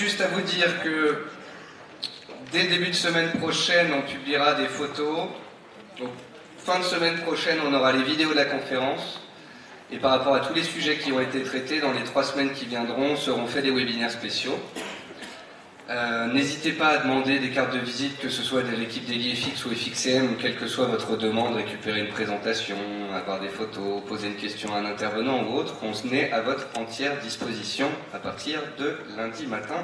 juste à vous dire que dès le début de semaine prochaine, on publiera des photos. Donc, fin de semaine prochaine, on aura les vidéos de la conférence. Et par rapport à tous les sujets qui ont été traités, dans les 3 semaines qui viendront, seront faits des webinaires spéciaux. N'hésitez pas à demander des cartes de visite, que ce soit de l'équipe d'EliFX ou FXCM, quelle que soit votre demande, récupérer une présentation, avoir des photos, poser une question à un intervenant ou autre. On est à votre entière disposition à partir de lundi matin,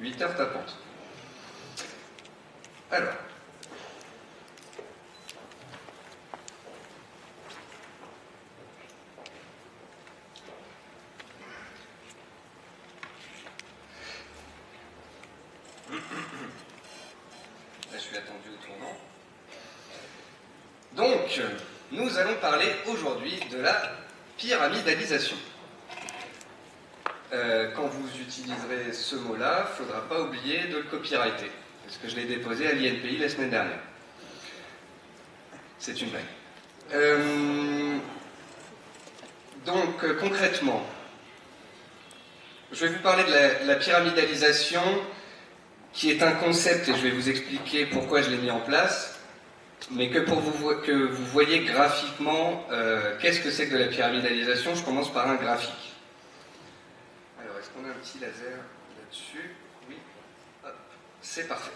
8h tapante. Alors. Là, je suis attendu au tournant. Donc, nous allons parler aujourd'hui de la pyramidalisation. Quand vous utiliserez ce mot-là, il ne faudra pas oublier de le copyrighter, parce que je l'ai déposé à l'INPI la semaine dernière. C'est une blague. Donc, concrètement, je vais vous parler de la pyramidalisation, qui est un concept, et je vais vous expliquer pourquoi je l'ai mis en place, mais que pour que vous voyez graphiquement qu'est-ce que c'est que de la pyramidalisation, je commence par un graphique. Alors, est-ce qu'on a un petit laser là-dessus? Oui. Hop, c'est parfait.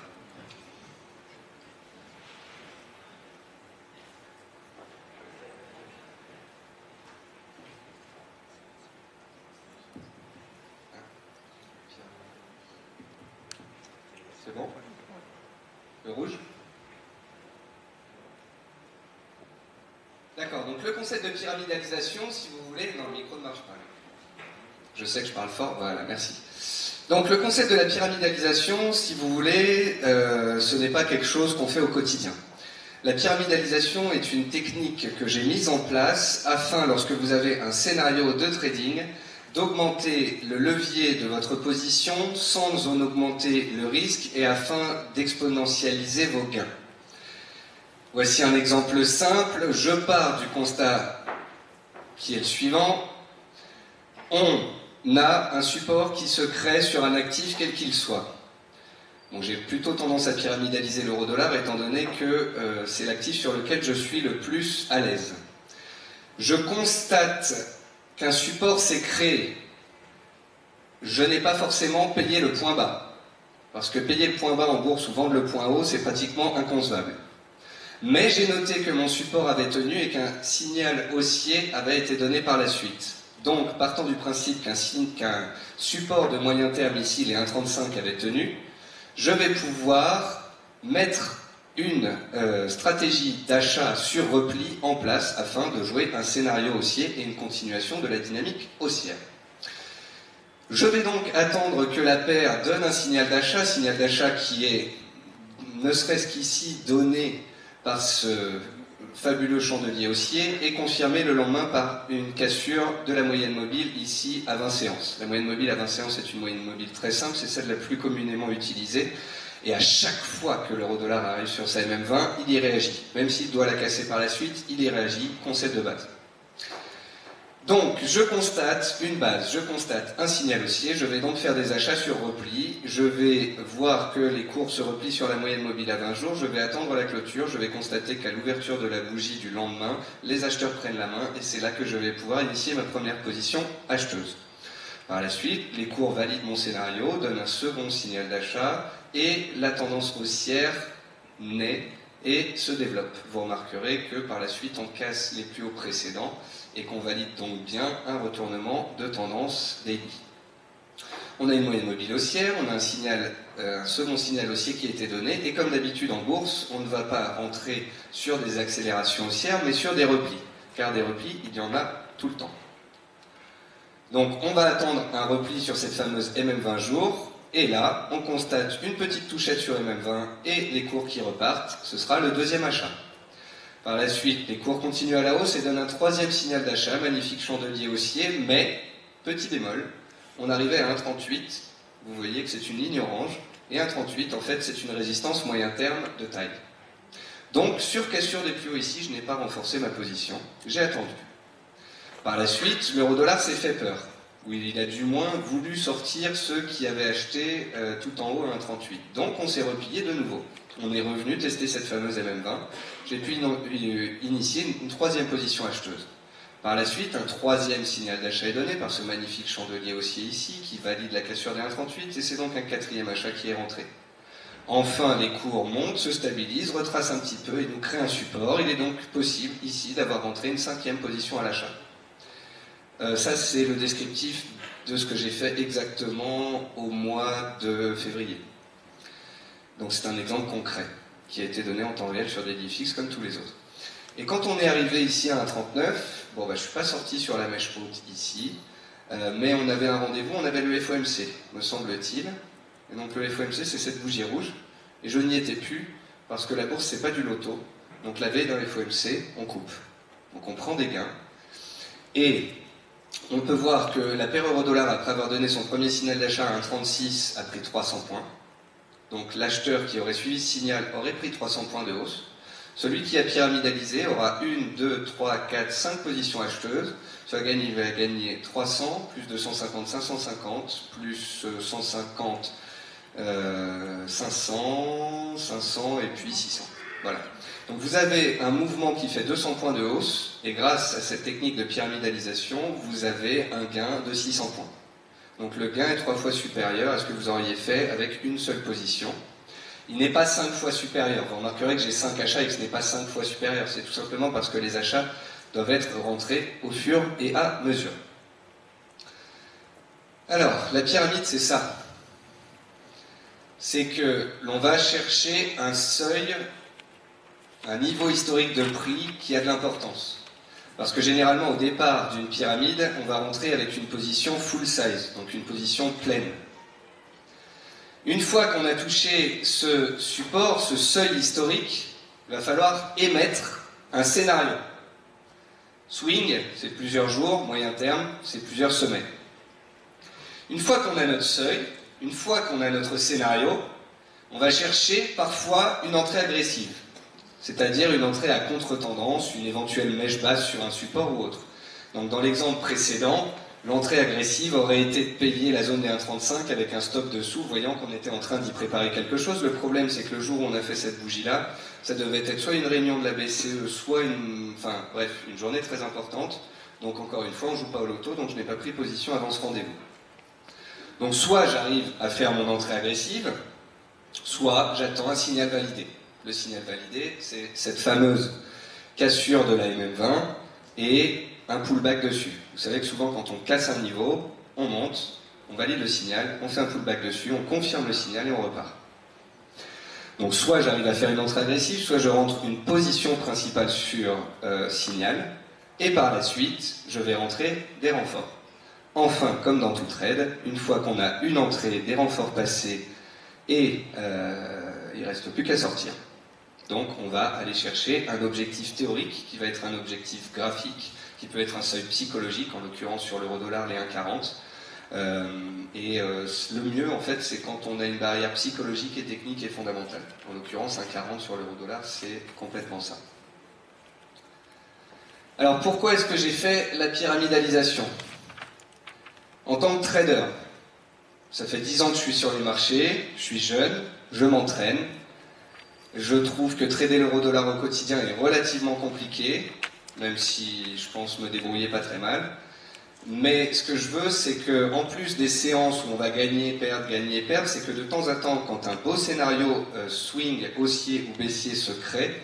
C'est bon? Le rouge? D'accord, donc le concept de pyramidalisation, si vous voulez, non, le micro ne marche pas. Je sais que je parle fort, voilà, merci. Donc le concept de la pyramidalisation, si vous voulez, ce n'est pas quelque chose qu'on fait au quotidien. La pyramidalisation est une technique que j'ai mise en place afin, lorsque vous avez un scénario de trading, d'augmenter le levier de votre position sans en augmenter le risque et afin d'exponentialiser vos gains. Voici un exemple simple. Je pars du constat qui est le suivant. On a un support qui se crée sur un actif quel qu'il soit. Donc j'ai plutôt tendance à pyramidaliser l'euro-dollar étant donné que c'est l'actif sur lequel je suis le plus à l'aise. Je constate qu'un support s'est créé. Je n'ai pas forcément payé le point bas. Parce que payer le point bas en bourse ou vendre le point haut, c'est pratiquement inconcevable. Mais j'ai noté que mon support avait tenu et qu'un signal haussier avait été donné par la suite. Donc, partant du principe qu'un support de moyen terme ici, les 1,35 avait tenu, je vais pouvoir mettre une stratégie d'achat sur repli en place afin de jouer un scénario haussier et une continuation de la dynamique haussière. Je vais donc attendre que la paire donne un signal d'achat qui est, ne serait-ce qu'ici, donné par ce fabuleux chandelier haussier et confirmé le lendemain par une cassure de la moyenne mobile ici à 20 séances. La moyenne mobile à 20 séances est une moyenne mobile très simple, c'est celle la plus communément utilisée. Et à chaque fois que l'euro-dollar arrive sur sa MM20, il y réagit. Même s'il doit la casser par la suite, il y réagit, concept de base. Donc, je constate une base, je constate un signal haussier, je vais donc faire des achats sur repli, je vais voir que les cours se replient sur la moyenne mobile à 20 jours, je vais attendre la clôture, je vais constater qu'à l'ouverture de la bougie du lendemain, les acheteurs prennent la main et c'est là que je vais pouvoir initier ma première position acheteuse. Par la suite, les cours valident mon scénario, donnent un second signal d'achat et la tendance haussière naît et se développe. Vous remarquerez que par la suite, on casse les plus hauts précédents et qu'on valide donc bien un retournement de tendance daily. On a une moyenne mobile haussière, on a un second signal haussier qui a été donné, et comme d'habitude en bourse, on ne va pas entrer sur des accélérations haussières, mais sur des replis, car des replis, il y en a tout le temps. Donc on va attendre un repli sur cette fameuse MM20 jours, et là, on constate une petite touchette sur MM20 et les cours qui repartent, ce sera le deuxième achat. Par la suite, les cours continuent à la hausse et donnent un troisième signal d'achat, magnifique chandelier haussier, mais, petit bémol, on arrivait à 1,38, vous voyez que c'est une ligne orange, et 1,38 en fait c'est une résistance moyen terme de taille. Donc, sur cassure des plus hauts ici, je n'ai pas renforcé ma position, j'ai attendu. Par la suite, l'euro-dollar s'est fait peur. où il a du moins voulu sortir ceux qui avaient acheté tout en haut à 1,38. Donc on s'est replié de nouveau. On est revenu tester cette fameuse MM20. J'ai pu initier une troisième position acheteuse. Par la suite, un troisième signal d'achat est donné par ce magnifique chandelier haussier ici qui valide la cassure des 1,38 et c'est donc un quatrième achat qui est rentré. Enfin, les cours montent, se stabilisent, retracent un petit peu et nous créent un support. Il est donc possible ici d'avoir rentré une cinquième position à l'achat. Ça, c'est le descriptif de ce que j'ai fait exactement au mois de février. Donc c'est un exemple concret qui a été donné en temps réel sur des livres fixes comme tous les autres. Et quand on est arrivé ici à 1,39, bon, je ne suis pas sorti sur la mèche haute ici, mais on avait un rendez-vous, on avait le FOMC, me semble-t-il. Et donc le FOMC, c'est cette bougie rouge. Et je n'y étais plus, parce que la bourse, c'est pas du loto. Donc la veille d'un FOMC, on coupe. Donc on prend des gains. Et on peut voir que la paire euro-dollar, après avoir donné son premier signal d'achat à 1,36, a pris 300 points. Donc l'acheteur qui aurait suivi ce signal aurait pris 300 points de hausse. Celui qui a pyramidalisé aura 1, 2, 3, 4, 5 positions acheteuses. Il va gagner 300, plus 250, 550, plus 150, 500, 500 et puis 600. Voilà. Donc vous avez un mouvement qui fait 200 points de hausse et grâce à cette technique de pyramidalisation, vous avez un gain de 600 points. Donc le gain est 3 fois supérieur à ce que vous auriez fait avec une seule position. Il n'est pas 5 fois supérieur. Vous remarquerez que j'ai 5 achats et que ce n'est pas 5 fois supérieur. C'est tout simplement parce que les achats doivent être rentrés au fur et à mesure. Alors, la pyramide, c'est ça. C'est que l'on va chercher un seuil, un niveau historique de prix qui a de l'importance. Parce que généralement, au départ d'une pyramide, on va rentrer avec une position full size, donc une position pleine. Une fois qu'on a touché ce support, ce seuil historique, il va falloir émettre un scénario. Swing, c'est plusieurs jours, moyen terme, c'est plusieurs semaines. Une fois qu'on a notre seuil, une fois qu'on a notre scénario, on va chercher parfois une entrée agressive, c'est-à-dire une entrée à contre-tendance, une éventuelle mèche basse sur un support ou autre. Donc dans l'exemple précédent, l'entrée agressive aurait été de payer la zone des 1,35 avec un stop dessous, voyant qu'on était en train d'y préparer quelque chose. Le problème, c'est que le jour où on a fait cette bougie-là, ça devait être soit une réunion de la BCE, soit une journée très importante. Donc encore une fois, on ne joue pas au loto, donc je n'ai pas pris position avant ce rendez-vous. Donc soit j'arrive à faire mon entrée agressive, soit j'attends un signal validé. Le signal validé, c'est cette fameuse cassure de la MM20 et un pullback dessus. Vous savez que souvent quand on casse un niveau, on monte, on valide le signal, on fait un pullback dessus, on confirme le signal et on repart. Donc soit j'arrive à faire une entrée agressive, soit je rentre une position principale sur signal, et par la suite, je vais rentrer des renforts. Enfin, comme dans tout trade, une fois qu'on a une entrée, des renforts passés, et il ne reste plus qu'à sortir. Donc on va aller chercher un objectif théorique qui va être un objectif graphique, qui peut être un seuil psychologique, en l'occurrence sur l'euro-dollar, les 1,40. Le mieux, en fait, c'est quand on a une barrière psychologique et technique et fondamentale. En l'occurrence, 1,40 sur l'euro-dollar, c'est complètement ça. Alors, pourquoi est-ce que j'ai fait la pyramidalisation? En tant que trader, ça fait 10 ans que je suis sur les marchés, je suis jeune, je m'entraîne. Je trouve que trader l'euro-dollar au quotidien est relativement compliqué, même si je pense me débrouiller pas très mal. Mais ce que je veux, c'est que, en plus des séances où on va gagner, perdre, c'est que de temps à temps, quand un beau scénario swing haussier ou baissier se crée,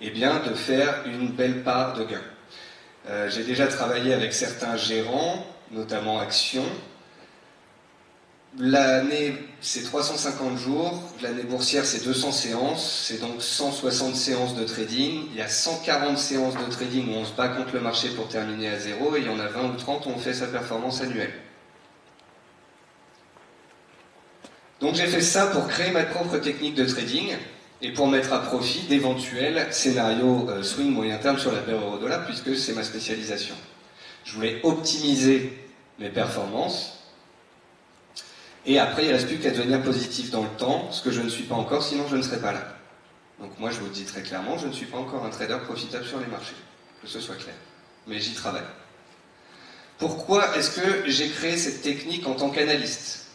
eh bien, de faire une belle part de gains. J'ai déjà travaillé avec certains gérants, notamment Action. L'année, c'est 350 jours, l'année boursière, c'est 200 séances, c'est donc 160 séances de trading. Il y a 140 séances de trading où on se bat contre le marché pour terminer à zéro, et il y en a 20 ou 30 où on fait sa performance annuelle. Donc j'ai fait ça pour créer ma propre technique de trading, et pour mettre à profit d'éventuels scénarios swing moyen terme sur la paire euro-dollar, puisque c'est ma spécialisation. Je voulais optimiser mes performances, et après, il ne reste plus qu'à devenir positif dans le temps, ce que je ne suis pas encore, sinon je ne serais pas là. Donc moi, je vous le dis très clairement, je ne suis pas encore un trader profitable sur les marchés, que ce soit clair. Mais j'y travaille. Pourquoi est-ce que j'ai créé cette technique en tant qu'analyste?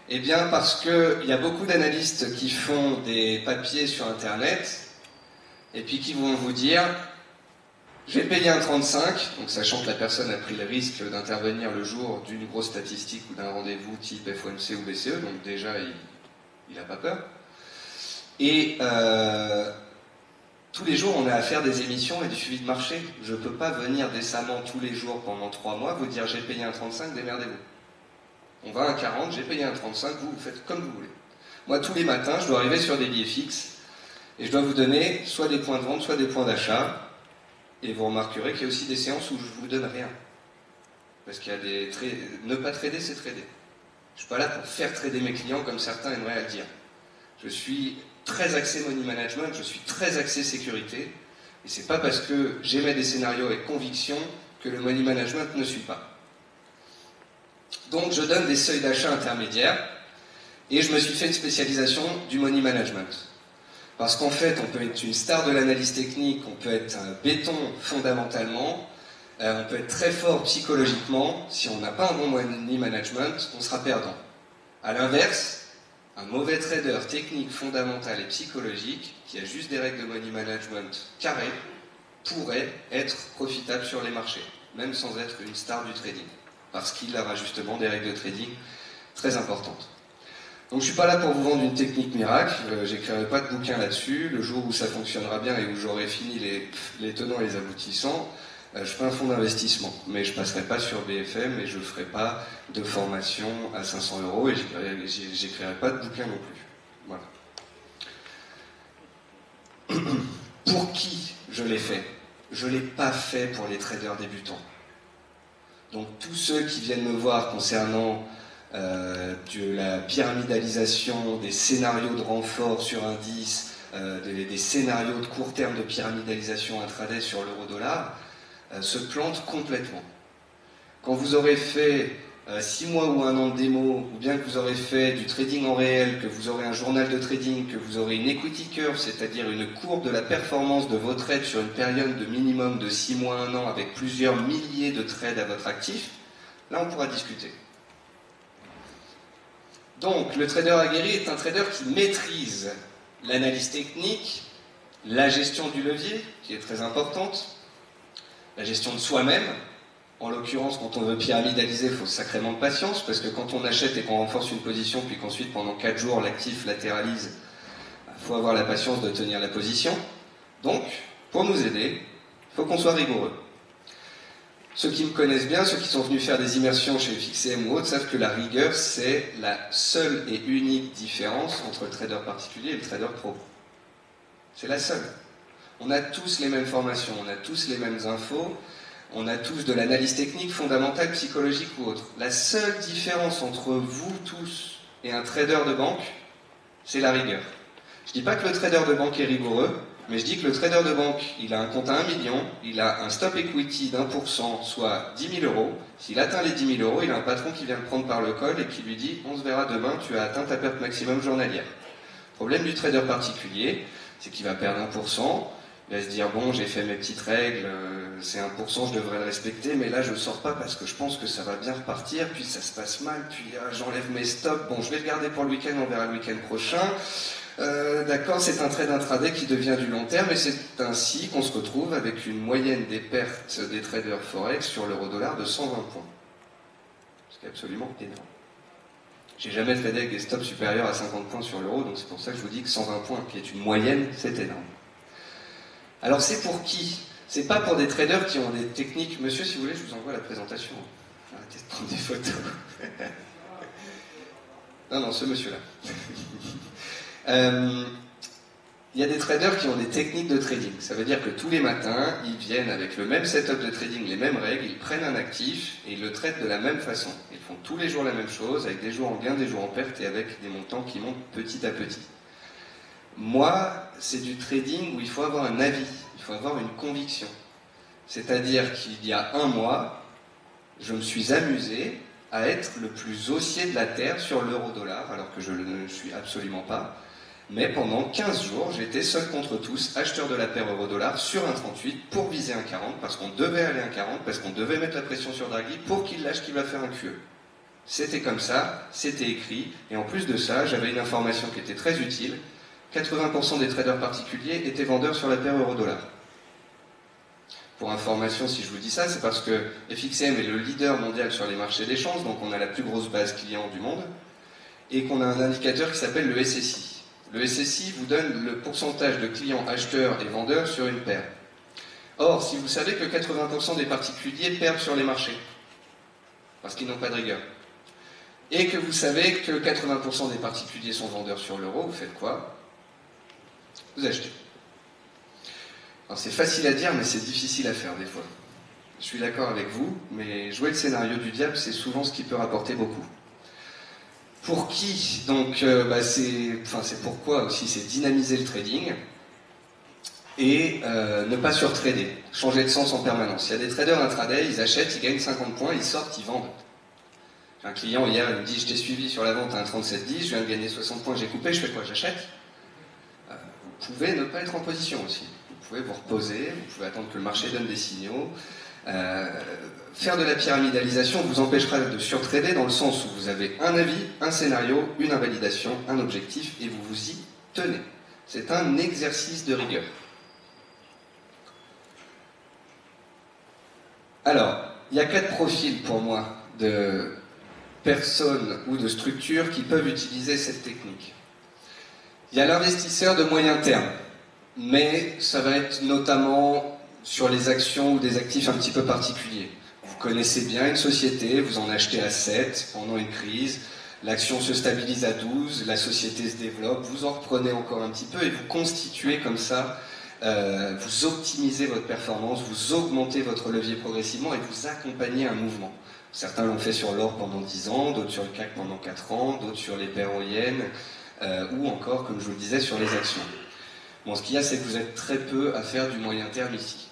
Eh bien parce qu'il y a beaucoup d'analystes qui font des papiers sur Internet et puis qui vont vous dire « je vais payer un 35 », donc sachant que la personne a pris le risque d'intervenir le jour d'une grosse statistique ou d'un rendez-vous type FOMC ou BCE, donc déjà il n'a pas peur. Et tous les jours, on a à faire des émissions et du suivi de marché. Je ne peux pas venir décemment tous les jours pendant 3 mois vous dire j'ai payé un 35, démerdez-vous. On va à un 40, j'ai payé un 35, vous faites comme vous voulez. Moi, tous les matins, je dois arriver sur des billets fixes et je dois vous donner soit des points de vente, soit des points d'achat. Et vous remarquerez qu'il y a aussi des séances où je ne vous donne rien. Parce qu'il y a des... Ne pas trader, c'est trader. Je ne suis pas là pour faire trader mes clients comme certains aimeraient le dire. Je suis très axé money management, je suis très axé sécurité, et c'est pas parce que j'émets des scénarios avec conviction que le money management ne suit pas. Donc je donne des seuils d'achat intermédiaires, et je me suis fait une spécialisation du money management. Parce qu'en fait, on peut être une star de l'analyse technique, on peut être un béton fondamentalement, on peut être très fort psychologiquement, si on n'a pas un bon money management, on sera perdant. A l'inverse, un mauvais trader technique, fondamental et psychologique, qui a juste des règles de money management carrées, pourrait être profitable sur les marchés, même sans être une star du trading, parce qu'il aura justement des règles de trading très importantes. Donc je ne suis pas là pour vous vendre une technique miracle, j'écrirai pas de bouquin là-dessus, le jour où ça fonctionnera bien et où j'aurai fini les tenants et les aboutissants, je ferai un fonds d'investissement, mais je ne passerai pas sur BFM et je ne ferai pas de formation à 500 € et j'écrirai pas de bouquin non plus. Voilà. Pour qui je l'ai fait? Je ne l'ai pas fait pour les traders débutants. Donc tous ceux qui viennent me voir concernant de la pyramidalisation, des scénarios de renfort sur indice, des scénarios de court terme de pyramidalisation intraday sur l'euro-dollar, se plantent complètement. Quand vous aurez fait 6 mois ou 1 an de démo, ou bien que vous aurez fait du trading en réel, que vous aurez un journal de trading, que vous aurez une equity curve, c'est-à-dire une courbe de la performance de vos trades sur une période de minimum de 6 mois, 1 an, avec plusieurs milliers de trades à votre actif, là on pourra discuter. Donc, le trader aguerri est un trader qui maîtrise l'analyse technique, la gestion du levier, qui est très importante, la gestion de soi-même. En l'occurrence, quand on veut pyramidaliser, il faut sacrément de patience, parce que quand on achète et qu'on renforce une position, puis qu'ensuite, pendant 4 jours, l'actif latéralise, il faut avoir la patience de tenir la position. Donc, pour nous aider, il faut qu'on soit rigoureux. Ceux qui me connaissent bien, ceux qui sont venus faire des immersions chez FXCM ou autres, savent que la rigueur, c'est la seule et unique différence entre le trader particulier et le trader pro. C'est la seule. On a tous les mêmes formations, on a tous les mêmes infos, on a tous de l'analyse technique fondamentale, psychologique ou autre. La seule différence entre vous tous et un trader de banque, c'est la rigueur. Je ne dis pas que le trader de banque est rigoureux, mais je dis que le trader de banque, il a un compte à 1 million, il a un stop equity d'1%, soit 10 000 €. S'il atteint les 10 000 €, il a un patron qui vient le prendre par le col et qui lui dit « on se verra demain, tu as atteint ta perte maximum journalière ». Le problème du trader particulier, c'est qu'il va perdre 1%, il va se dire « bon, j'ai fait mes petites règles, c'est 1%, je devrais le respecter, mais là je ne sors pas parce que je pense que ça va bien repartir, puis ça se passe mal, puis j'enlève mes stops, bon, je vais le garder pour le week-end, on verra le week-end prochain ». D'accord, c'est un trade intraday qui devient du long terme et c'est ainsi qu'on se retrouve avec une moyenne des pertes des traders forex sur l'euro-dollar de 120 points. Ce qui est absolument énorme. J'ai jamais tradé avec des stops supérieurs à 50 points sur l'euro, donc c'est pour ça que je vous dis que 120 points, qui est une moyenne, c'est énorme. Alors c'est pour qui? C'est pas pour des traders qui ont des techniques. Monsieur, si vous voulez, je vous envoie la présentation. Arrêtez de prendre des photos. Non, ce monsieur-là. Il y a des traders qui ont des techniques de trading. Ça veut dire que tous les matins, ils viennent avec le même setup de trading, les mêmes règles, ils prennent un actif et ils le traitent de la même façon. Ils font tous les jours la même chose, avec des jours en gain, des jours en perte et avec des montants qui montent petit à petit. Moi, c'est du trading où il faut avoir un avis, il faut avoir une conviction. C'est-à-dire qu'il y a 1 mois, je me suis amusé à être le plus haussier de la Terre sur l'euro-dollar, alors que je ne le suis absolument pas. Mais pendant 15 jours, j'étais seul contre tous, acheteur de la paire euro-dollar sur un 38 pour viser un 40, parce qu'on devait aller un 40, parce qu'on devait mettre la pression sur Draghi pour qu'il lâche qu'il va faire un QE. C'était comme ça, c'était écrit, et en plus de ça, j'avais une information qui était très utile. 80% des traders particuliers étaient vendeurs sur la paire euro-dollar. Pour information, si je vous dis ça, c'est parce que FXM est le leader mondial sur les marchés d'échange, donc on a la plus grosse base client du monde, et qu'on a un indicateur qui s'appelle le SSI. Le SSI vous donne le pourcentage de clients acheteurs et vendeurs sur une paire. Or, si vous savez que 80% des particuliers perdent sur les marchés, parce qu'ils n'ont pas de rigueur, et que vous savez que 80% des particuliers sont vendeurs sur l'euro, vous faites quoi? Vous achetez. Alors c'est facile à dire, mais c'est difficile à faire des fois. Je suis d'accord avec vous, mais jouer le scénario du diable, c'est souvent ce qui peut rapporter beaucoup. Pour qui? Donc, c'est pourquoi aussi, c'est dynamiser le trading et ne pas surtrader, changer de sens en permanence. Il y a des traders intraday, ils achètent, ils gagnent 50 points, ils sortent, ils vendent. Un client hier, il me dit, je t'ai suivi sur la vente à un 37,10, je viens de gagner 60 points, j'ai coupé, je fais quoi? J'achète? Vous pouvez ne pas être en position aussi. Vous pouvez vous reposer, vous pouvez attendre que le marché donne des signaux. Faire de la pyramidalisation vous empêchera de surtrader dans le sens où vous avez un avis, un scénario, une invalidation, un objectif et vous vous y tenez. C'est un exercice de rigueur. Alors, il y a 4 profils pour moi de personnes ou de structures qui peuvent utiliser cette technique. Il y a l'investisseur de moyen terme, mais ça va être notamment sur les actions ou des actifs un petit peu particuliers. Vous connaissez bien une société, vous en achetez à 7 pendant une crise, l'action se stabilise à 12, la société se développe, vous en reprenez encore un petit peu et vous constituez comme ça, vous optimisez votre performance, vous augmentez votre levier progressivement et vous accompagnez un mouvement. Certains l'ont fait sur l'or pendant 10 ans, d'autres sur le CAC pendant 4 ans, d'autres sur les paires yen, ou encore, comme je vous le disais, sur les actions. Bon, ce qu'il y a, c'est que vous êtes très peu à faire du moyen terme ici.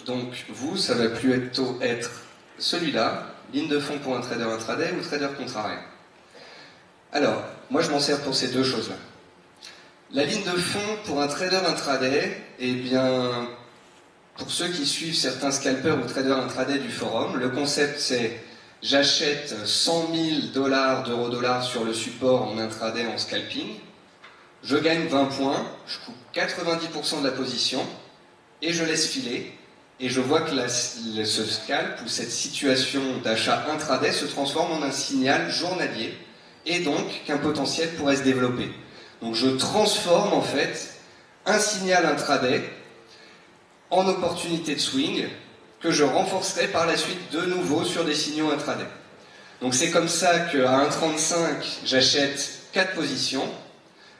Donc, vous, ça va plutôt être celui-là, ligne de fond pour un trader intraday ou trader contrarian. Alors, moi, je m'en sers pour ces deux choses-là. La ligne de fond pour un trader intraday, eh bien, pour ceux qui suivent certains scalpers ou traders intraday du forum, le concept c'est j'achète 100 000 $ d'euro-dollar sur le support en intraday en scalping, je gagne 20 points, je coupe 90% de la position et je laisse filer et je vois que ce scalp ou cette situation d'achat intraday se transforme en un signal journalier et donc qu'un potentiel pourrait se développer. Donc je transforme en fait un signal intraday en opportunité de swing que je renforcerai par la suite de nouveau sur des signaux intraday. Donc c'est comme ça qu'à 1,35 j'achète 4 positions,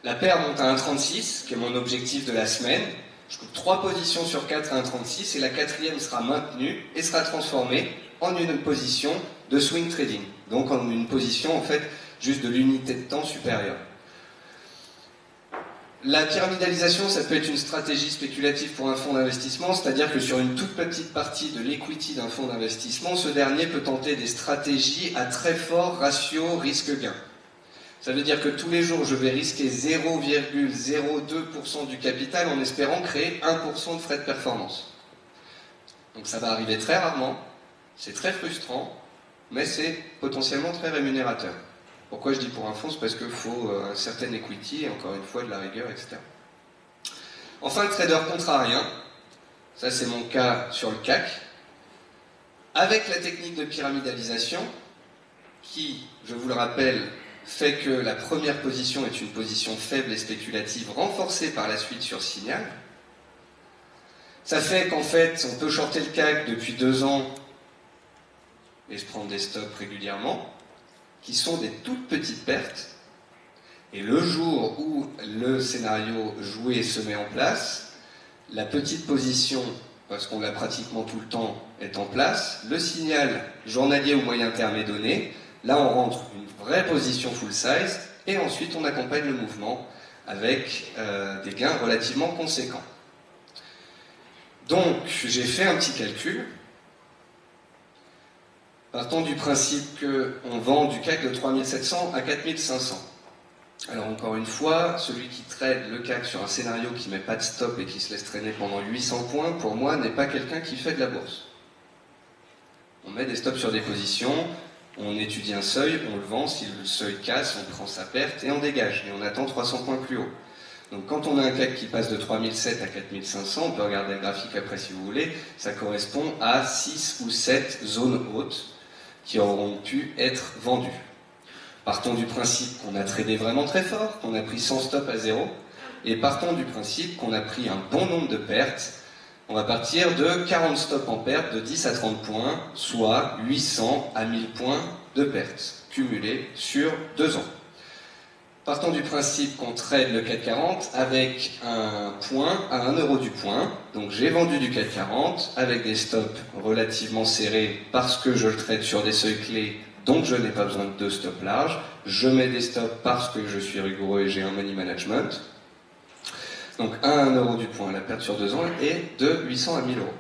la paire monte à 1,36 qui est mon objectif de la semaine, je coupe 3 positions sur 4 à 1,36 et la quatrième sera maintenue et sera transformée en une position de swing trading, donc en une position en fait juste de l'unité de temps supérieure. La pyramidalisation, ça peut être une stratégie spéculative pour un fonds d'investissement, c'est-à-dire que sur une toute petite partie de l'equity d'un fonds d'investissement, ce dernier peut tenter des stratégies à très fort ratio risque-gain. Ça veut dire que tous les jours, je vais risquer 0,02% du capital en espérant créer 1% de frais de performance. Donc ça va arriver très rarement, c'est très frustrant, mais c'est potentiellement très rémunérateur. Pourquoi je dis pour un fonds? C'est parce qu'il faut un certain equity, et encore une fois de la rigueur, etc. Enfin, le trader contrarien, ça c'est mon cas sur le CAC, avec la technique de pyramidalisation, qui, je vous le rappelle, fait que la première position est une position faible et spéculative, renforcée par la suite sur signal. Ça fait qu'en fait, on peut shorter le CAC depuis 2 ans et se prendre des stops régulièrement, qui sont des toutes petites pertes, et le jour où le scénario joué se met en place, la petite position, parce qu'on l'a pratiquement tout le temps, est en place, le signal journalier ou moyen terme est donné, là on rentre une vraie position full size, et ensuite on accompagne le mouvement avec des gains relativement conséquents. Donc j'ai fait un petit calcul, partons du principe qu'on vend du CAC de 3700 à 4500. Alors encore une fois, celui qui trade le CAC sur un scénario qui ne met pas de stop et qui se laisse traîner pendant 800 points, pour moi, n'est pas quelqu'un qui fait de la bourse. On met des stops sur des positions, on étudie un seuil, on le vend, si le seuil casse, on prend sa perte et on dégage, et on attend 300 points plus haut. Donc quand on a un CAC qui passe de 3007 à 4500, on peut regarder le graphique après si vous voulez, ça correspond à 6 ou 7 zones hautes qui auront pu être vendues. Partons du principe qu'on a tradé vraiment très fort, qu'on a pris 100 stops à zéro, et partons du principe qu'on a pris un bon nombre de pertes. On va partir de 40 stops en perte de 10 à 30 points, soit 800 à 1000 points de pertes cumulés sur 2 ans. Partons du principe qu'on trade le CAC 40 avec un point à 1 euro du point. Donc j'ai vendu du CAC 40 avec des stops relativement serrés parce que je le trade sur des seuils clés, donc je n'ai pas besoin de 2 stops larges. Je mets des stops parce que je suis rigoureux et j'ai un money management. Donc 1 à 1 euro du point, la perte sur 2 ans est de 800 à 1000 euros.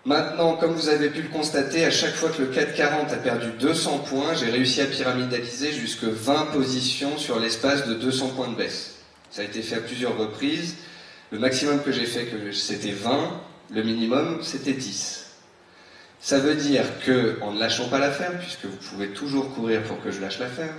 Maintenant, comme vous avez pu le constater, à chaque fois que le CAC 40 a perdu 200 points, j'ai réussi à pyramidaliser jusque 20 positions sur l'espace de 200 points de baisse. Ça a été fait à plusieurs reprises. Le maximum que j'ai fait, c'était 20. Le minimum, c'était 10. Ça veut dire que, en ne lâchant pas l'affaire, puisque vous pouvez toujours courir pour que je lâche l'affaire,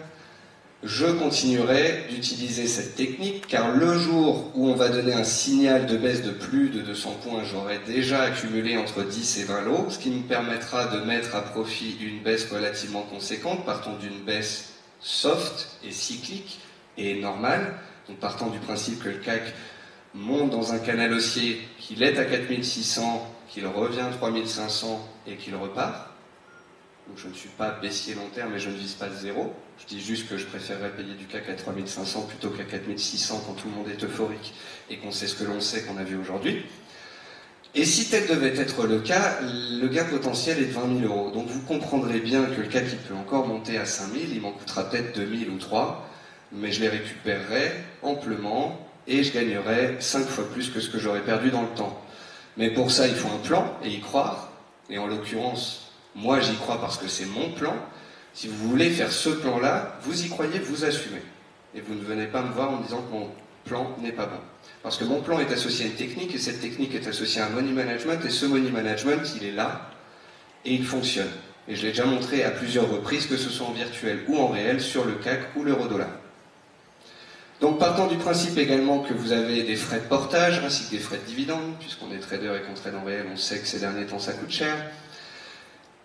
je continuerai d'utiliser cette technique, car le jour où on va donner un signal de baisse de plus de 200 points, j'aurai déjà accumulé entre 10 et 20 lots, ce qui me permettra de mettre à profit une baisse relativement conséquente, partons d'une baisse soft et cyclique et normale, donc partant du principe que le CAC monte dans un canal haussier, qu'il est à 4600, qu'il revient à 3500 et qu'il repart. Donc je ne suis pas baissier long terme et je ne vise pas le zéro. Je dis juste que je préférerais payer du CAC à 3500 plutôt qu'à 4600 quand tout le monde est euphorique et qu'on sait ce que l'on sait qu'on a vu aujourd'hui. Et si tel devait être le cas, le gain potentiel est de 20 000 euros. Donc vous comprendrez bien que le CAC il peut encore monter à 5 000, il m'en coûtera peut-être 2 000 ou 3, mais je les récupérerai amplement et je gagnerai 5 fois plus que ce que j'aurais perdu dans le temps. Mais pour ça, il faut un plan et y croire. Et en l'occurrence, moi j'y crois parce que c'est mon plan. Si vous voulez faire ce plan-là, vous y croyez, vous assumez. Et vous ne venez pas me voir en me disant que mon plan n'est pas bon. Parce que mon plan est associé à une technique, et cette technique est associée à un money management, et ce money management, il est là, et il fonctionne. Et je l'ai déjà montré à plusieurs reprises, que ce soit en virtuel ou en réel, sur le CAC ou l'euro-dollar. Donc partant du principe également que vous avez des frais de portage, ainsi que des frais de dividendes, puisqu'on est trader et qu'on trade en réel, on sait que ces derniers temps ça coûte cher.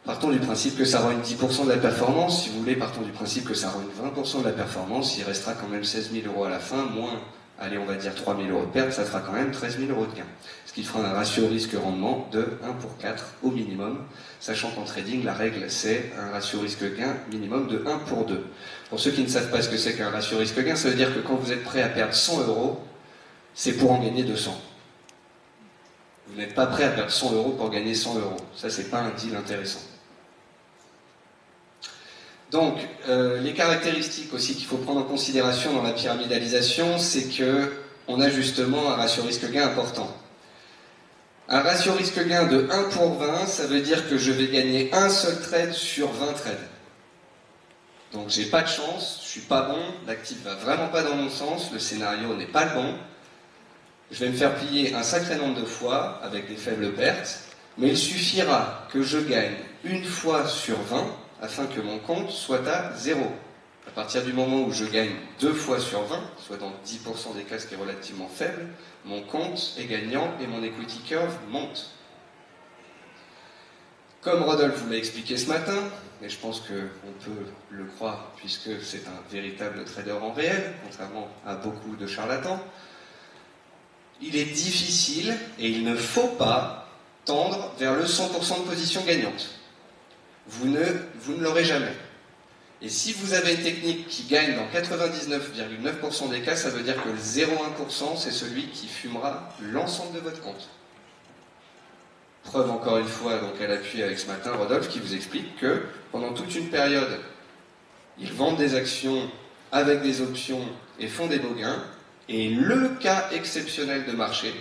Partons du principe que ça rend une 10% de la performance. Si vous voulez, partons du principe que ça rend une 20% de la performance. Il restera quand même 16 000 euros à la fin, moins, allez, on va dire 3 000 euros de perte, ça fera quand même 13 000 euros de gain. Ce qui fera un ratio risque-rendement de 1 pour 4 au minimum, sachant qu'en trading, la règle, c'est un ratio risque-gain minimum de 1 pour 2. Pour ceux qui ne savent pas ce que c'est qu'un ratio risque-gain, ça veut dire que quand vous êtes prêt à perdre 100 euros, c'est pour en gagner 200. Vous n'êtes pas prêt à perdre 100 euros pour gagner 100 euros. Ça, c'est pas un deal intéressant. Donc, les caractéristiques aussi qu'il faut prendre en considération dans la pyramidalisation, c'est qu'on a justement un ratio risque-gain important. Un ratio risque-gain de 1 pour 20, ça veut dire que je vais gagner un seul trade sur 20 trades. Donc j'ai pas de chance, je suis pas bon, l'actif va vraiment pas dans mon sens, le scénario n'est pas le bon. Je vais me faire plier un sacré nombre de fois avec des faibles pertes, mais il suffira que je gagne une fois sur 20 afin que mon compte soit à 0. À partir du moment où je gagne 2 fois sur 20, soit dans 10% des cas, ce qui est relativement faible, mon compte est gagnant et mon equity curve monte. Comme Rodolphe vous l'a expliqué ce matin, et je pense qu'on peut le croire puisque c'est un véritable trader en réel, contrairement à beaucoup de charlatans, il est difficile et il ne faut pas tendre vers le 100% de position gagnante. Vous ne l'aurez jamais. Et si vous avez une technique qui gagne dans 99,9% des cas, ça veut dire que le 0,1% c'est celui qui fumera l'ensemble de votre compte. Preuve encore une fois, donc à l'appui avec ce matin, Rodolphe qui vous explique que pendant toute une période, ils vendent des actions avec des options et font des beaux gains, et le cas exceptionnel de marché,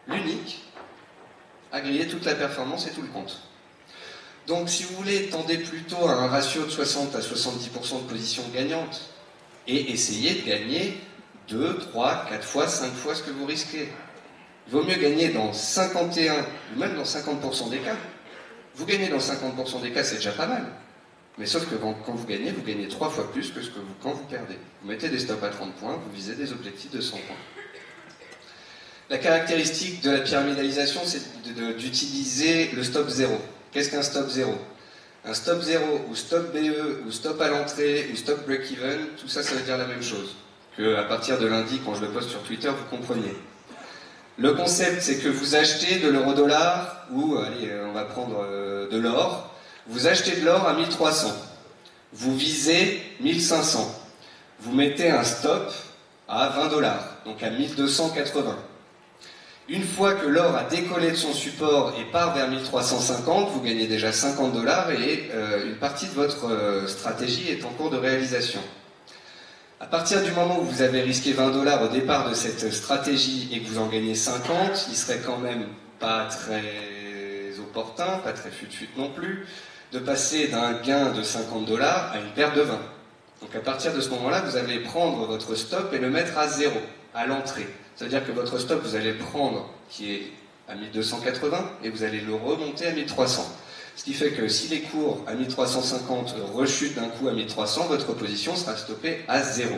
l'unique, a grillé toute la performance et tout le compte. Donc si vous voulez, tendez plutôt à un ratio de 60 à 70% de position gagnante, et essayez de gagner 2, 3, 4 fois, 5 fois ce que vous risquez. Il vaut mieux gagner dans 51 ou même dans 50% des cas. Vous gagnez dans 50% des cas, c'est déjà pas mal. Mais sauf que quand vous gagnez 3 fois plus que quand vous perdez. Vous mettez des stops à 30 points, vous visez des objectifs de 100 points. La caractéristique de la pyramidalisation, c'est d'utiliser le stop 0. Qu'est-ce qu'un stop 0 ? Un stop 0 ou stop BE ou stop à l'entrée ou stop break-even, tout ça, ça veut dire la même chose. Que à partir de lundi, quand je le poste sur Twitter, vous compreniez. Le concept, c'est que vous achetez de l'euro-dollar ou, allez, on va prendre de l'or. Vous achetez de l'or à 1300. Vous visez 1500. Vous mettez un stop à 20 $, donc à 1280. Une fois que l'or a décollé de son support et part vers 1350, vous gagnez déjà 50 $ et une partie de votre stratégie est en cours de réalisation. À partir du moment où vous avez risqué 20 $ au départ de cette stratégie et que vous en gagnez 50, il serait quand même pas très opportun, pas très fut-fut non plus, de passer d'un gain de 50 $ à une perte de 20. Donc à partir de ce moment-là, vous allez prendre votre stop et le mettre à 0, à l'entrée. Ça veut dire que votre stop, vous allez le prendre qui est à 1280 et vous allez le remonter à 1300. Ce qui fait que si les cours à 1350 rechutent d'un coup à 1300, votre position sera stoppée à 0.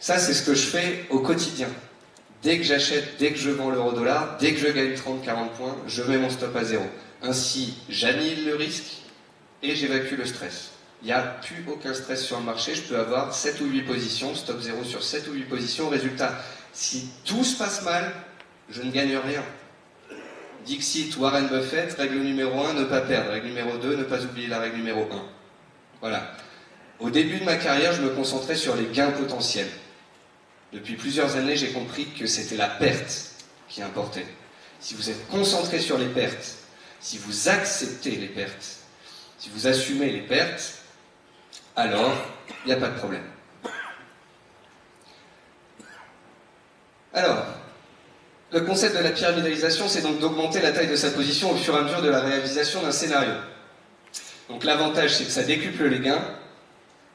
Ça, c'est ce que je fais au quotidien. Dès que j'achète, dès que je vends l'euro-dollar, dès que je gagne 30-40 points, je mets mon stop à 0. Ainsi, j'annule le risque et j'évacue le stress. Il n'y a plus aucun stress sur le marché, je peux avoir 7 ou 8 positions, stop 0 sur 7 ou 8 positions. Résultat, si tout se passe mal, je ne gagne rien. Dixit, Warren Buffett, règle numéro 1, ne pas perdre. Règle numéro 2, ne pas oublier la règle numéro 1. Voilà. Au début de ma carrière, je me concentrais sur les gains potentiels. Depuis plusieurs années, j'ai compris que c'était la perte qui importait. Si vous êtes concentré sur les pertes, si vous acceptez les pertes, si vous assumez les pertes, alors il n'y a pas de problème. Alors, le concept de la pyramidalisation, c'est donc d'augmenter la taille de sa position au fur et à mesure de la réalisation d'un scénario. Donc l'avantage, c'est que ça décuple les gains,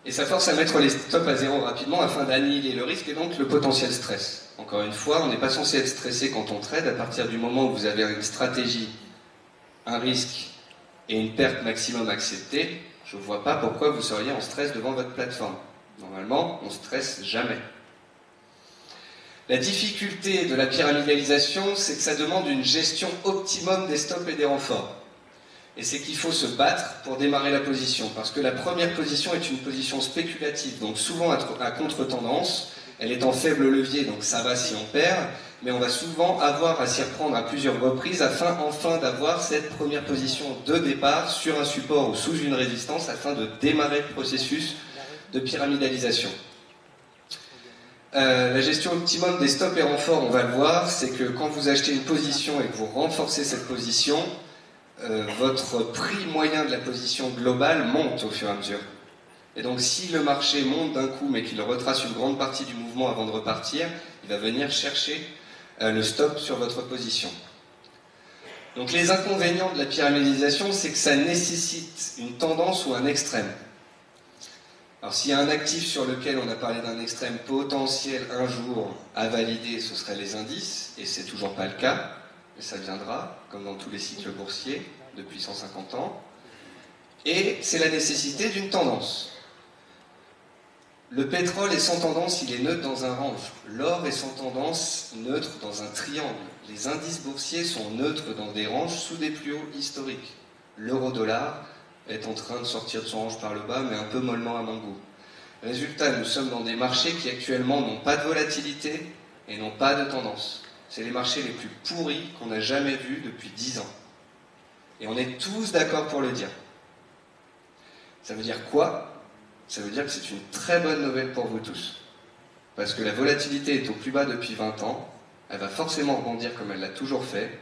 et ça force à mettre les stops à 0 rapidement afin d'annihiler le risque et donc le potentiel stress. Encore une fois, on n'est pas censé être stressé quand on trade. À partir du moment où vous avez une stratégie, un risque et une perte maximum acceptée, je ne vois pas pourquoi vous seriez en stress devant votre plateforme. Normalement, on ne stresse jamais. La difficulté de la pyramidalisation, c'est que ça demande une gestion optimum des stops et des renforts. Et c'est qu'il faut se battre pour démarrer la position, parce que la première position est une position spéculative, donc souvent à contre-tendance. Elle est en faible levier, donc ça va si on perd, mais on va souvent avoir à s'y reprendre à plusieurs reprises afin enfin d'avoir cette première position de départ sur un support ou sous une résistance afin de démarrer le processus de pyramidalisation. La gestion optimum des stops et renforts, on va le voir, c'est que quand vous achetez une position et que vous renforcez cette position, votre prix moyen de la position globale monte au fur et à mesure. Et donc si le marché monte d'un coup mais qu'il retrace une grande partie du mouvement avant de repartir, il va venir chercher le stop sur votre position. Donc les inconvénients de la pyramidalisation, c'est que ça nécessite une tendance ou un extrême. Alors s'il y a un actif sur lequel on a parlé d'un extrême potentiel un jour à valider, ce serait les indices, et c'est toujours pas le cas, mais ça viendra, comme dans tous les cycles boursiers, depuis 150 ans. Et c'est la nécessité d'une tendance. Le pétrole est sans tendance, il est neutre dans un range. L'or est sans tendance, neutre dans un triangle. Les indices boursiers sont neutres dans des ranges sous des plus hauts historiques. L'euro-dollar est en train de sortir de son range par le bas, mais un peu mollement à mon goût. Résultat, nous sommes dans des marchés qui actuellement n'ont pas de volatilité et n'ont pas de tendance. C'est les marchés les plus pourris qu'on a jamais vus depuis 10 ans. Et on est tous d'accord pour le dire. Ça veut dire quoi ? Ça veut dire que c'est une très bonne nouvelle pour vous tous. Parce que la volatilité est au plus bas depuis 20 ans, elle va forcément rebondir comme elle l'a toujours fait.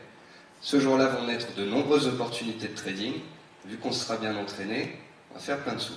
Ce jour-là vont naître de nombreuses opportunités de trading. Vu qu'on sera bien entraîné, on va faire plein de sous.